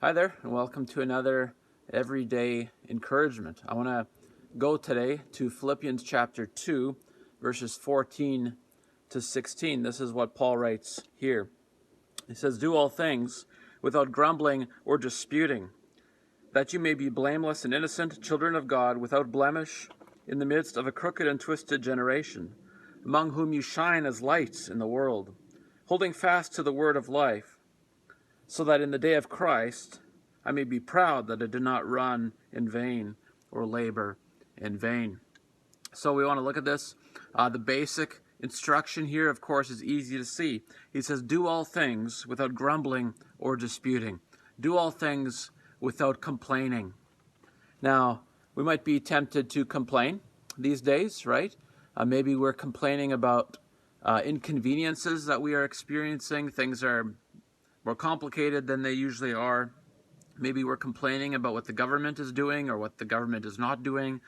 Hi there, and welcome to another everyday encouragement. I want to go today to Philippians chapter 2, verses 14 to 16. This is what Paul writes here. He says, "Do all things without grumbling or disputing, that you may be blameless and innocent, children of God, without blemish, in the midst of a crooked and twisted generation, among whom you shine as lights in the world, holding fast to the word of life, so that in the day of Christ I may be proud that I did not run in vain or labor in vain." So we want to look at this. The basic instruction here, of course, is easy to see. He says, do all things without grumbling or disputing. Do all things without complaining. Now, we might be tempted to complain these days, right? Maybe we're complaining about inconveniences that we are experiencing. Things are more complicated than they usually are. Maybe we're complaining about what the government is doing or what the government is not doing.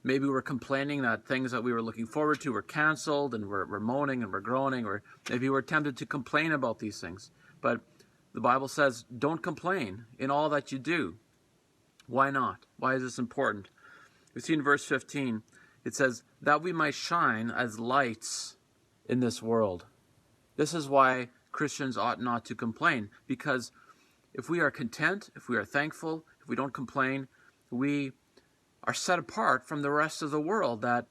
Maybe we're complaining that things that we were looking forward to were canceled, and we're moaning and we're groaning, or maybe we're tempted to complain about these things. But the Bible says, don't complain in all that you do. Why not? Why is this important? We see in verse 15, it says, that we might shine as lights in this world. This is why Christians ought not to complain, because if we are content, if we are thankful, if we don't complain, we are set apart from the rest of the world that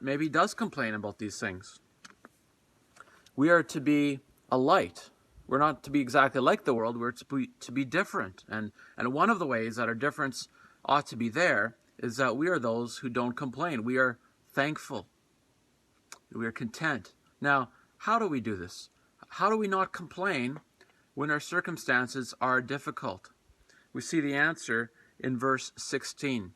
maybe does complain about these things. We are to be a light. We're not to be exactly like the world. We're to be different. And one of the ways that our difference ought to be there is that we are those who don't complain. We are thankful. We are content. Now, how do we do this? How do we not complain when our circumstances are difficult? We see the answer in verse 16.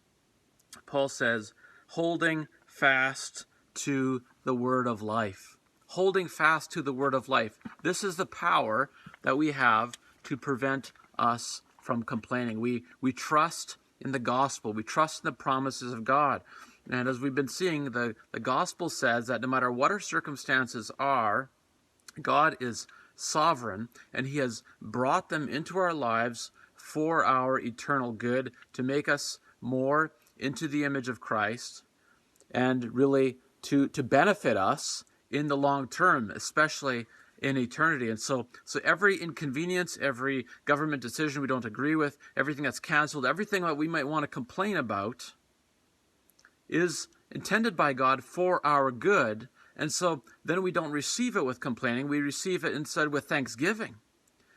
Paul says, holding fast to the word of life. Holding fast to the word of life. This is the power that we have to prevent us from complaining. We trust in the gospel. We trust in the promises of God. And as we've been seeing, the gospel says that no matter what our circumstances are, God is sovereign, and he has brought them into our lives for our eternal good, to make us more into the image of Christ, and really to benefit us in the long term, especially in eternity. And so every inconvenience, every government decision we don't agree with, everything that's canceled, everything that we might want to complain about is intended by God for our good. And so then we don't receive it with complaining. We receive it instead with thanksgiving.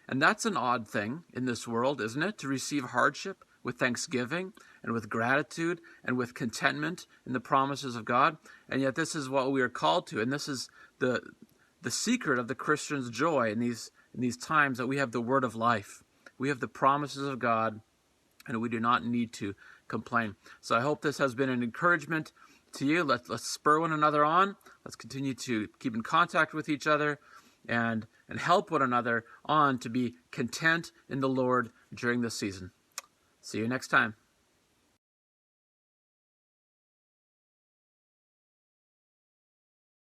And that's an odd thing in this world, isn't it? To receive hardship with thanksgiving and with gratitude and with contentment in the promises of God. And yet this is what we are called to. And this is the secret of the Christian's joy in these times, that we have the word of life. We have the promises of God, and we do not need to complain. So I hope this has been an encouragement to you. Let's spur one another on. Let's continue to keep in contact with each other and help one another on to be content in the Lord during this season. See you next time.